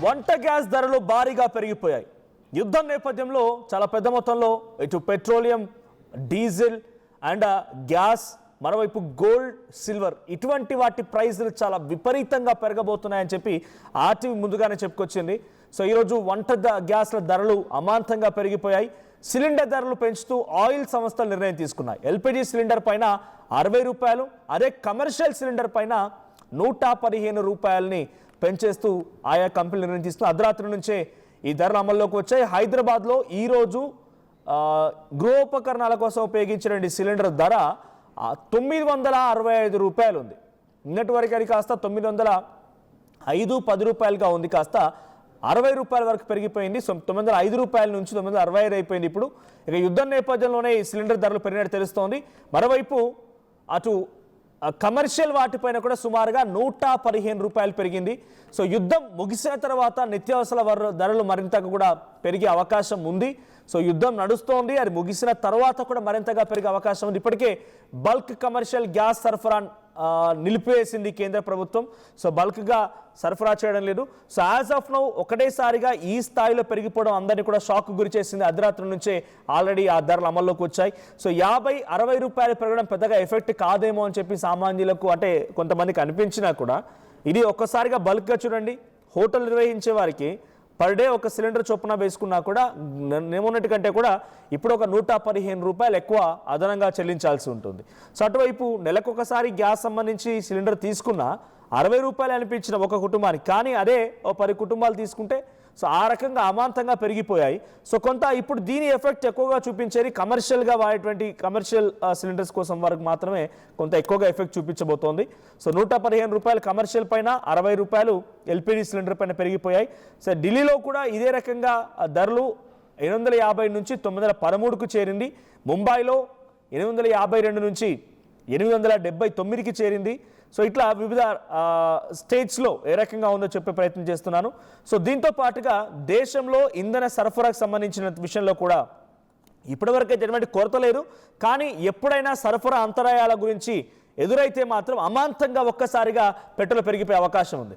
వంట గ్యాస్ ధరలు భారీగా పెరిగిపోయాయి. యుద్ధం నేపథ్యంలో చాలా పెద్ద మొత్తంలో ఇటు పెట్రోలియం, డీజిల్ అండ్ గ్యాస్, మరోవైపు గోల్డ్, సిల్వర్ ఇటువంటి వాటి ప్రైస్లు చాలా విపరీతంగా పెరగబోతున్నాయని చెప్పి ఆర్టీవీ ముందుగానే చెప్పుకొచ్చింది. సో ఈరోజు వంట గ్యాస్ల ధరలు అమాంతంగా పెరిగిపోయాయి. సిలిండర్ ధరలు పెంచుతూ ఆయిల్ సంస్థలు నిర్ణయం తీసుకున్నాయి. ఎల్పిజి సిలిండర్ పైన 60 రూపాయలు, అదే కమర్షియల్ సిలిండర్ పైన 115 రూపాయలని పెంచేస్తూ ఆయా కంపెనీలు నిర్ణయం తీసుకుని అర్ధరాత్రి నుంచే ఈ ధరలు అమల్లోకి వచ్చాయి. హైదరాబాద్లో ఈరోజు గృహోపకరణాల కోసం ఉపయోగించిన సిలిండర్ ధర 965 రూపాయలు ఉంది. నిన్నటి వరకు అది కాస్త 905-10 రూపాయలుగా ఉంది, కాస్త 60 రూపాయల వరకు పెరిగిపోయింది. 905 రూపాయల నుంచి 965 అయిపోయింది. ఇప్పుడు ఇక యుద్ధం నేపథ్యంలోనే ఈ సిలిండర్ ధరలు పెరిగినట్టు తెలుస్తోంది. మరోవైపు అటు కమర్షియల్ వాటిపైన కూడా సుమారుగా 115 రూపాయలు పెరిగింది. సో యుద్ధం ముగిసిన తర్వాత నిత్యావసర ధరలు మరింతగా కూడా పెరిగే అవకాశం ఉంది. సో యుద్ధం నడుస్తోంది, అది ముగిసిన తర్వాత కూడా మరింతగా పెరిగే అవకాశం ఉంది. ఇప్పటికే బల్క్ కమర్షియల్ గ్యాస్ సరఫరా నిలిపివేసింది కేంద్ర ప్రభుత్వం. సో బల్క్గా సరఫరా చేయడం లేదు. సో యాజ్ ఆఫ్ నౌ ఒకటేసారిగా ఈ స్థాయిలో పెరిగిపోవడం అందరినీ కూడా షాక్ గురి చేసింది. అర్ధరాత్రి నుంచే ఆల్రెడీ ఆ ధరలు అమల్లోకి వచ్చాయి. సో 50-60 రూపాయలు పెరగడం పెద్దగా ఎఫెక్ట్ కాదేమో అని చెప్పి సామాన్యులకు, అంటే కొంతమందికి అనిపించినా కూడా ఇది ఒక్కసారిగా బల్క్గా చూడండి. హోటల్ నిర్వహించే వారికి పర్ డే ఒక సిలిండర్ చొప్పున వేసుకున్నా కూడా నేమన్నట్టు కంటే కూడా ఇప్పుడు ఒక 115 రూపాయలు ఎక్కువ అదనంగా చెల్లించాల్సి ఉంటుంది. సో అటువైపు నెలకొకసారి గ్యాస్ సంబంధించి సిలిండర్ తీసుకున్నా 60 రూపాయలు అనిపించిన ఒక కుటుంబానికి, కానీ అదే ఓ 10 కుటుంబాలు తీసుకుంటే సో ఆ రకంగా అమాంతంగా పెరిగిపోయాయి. సో కొంత ఇప్పుడు దీని ఎఫెక్ట్ ఎక్కువగా చూపించేది కమర్షియల్గా వాడేటువంటి కమర్షియల్ సిలిండర్స్ కోసం వరకు మాత్రమే కొంత ఎక్కువగా ఎఫెక్ట్ చూపించబోతోంది. సో 115 రూపాయలు కమర్షియల్ పైన, 60 రూపాయలు ఎల్పిజి సిలిండర్ పైన పెరిగిపోయాయి. సో ఢిల్లీలో కూడా ఇదే రకంగా ధరలు 850 నుంచి 913కు చేరింది. ముంబైలో 852 నుంచి 879కి చేరింది. సో ఇట్లా వివిధ స్టేట్స్లో ఏ రకంగా ఉందో చెప్పే ప్రయత్నం చేస్తున్నాను. సో దీంతో పాటుగా దేశంలో ఇంధన సరఫరాకు సంబంధించిన విషయంలో కూడా ఇప్పటివరకు ఎటువంటి కొరత లేదు, కానీ ఎప్పుడైనా సరఫరా అంతరాయాల గురించి ఎదురైతే మాత్రం అమాంతంగా ఒక్కసారిగా పెట్రోల్ పెరిగిపోయే అవకాశం ఉంది.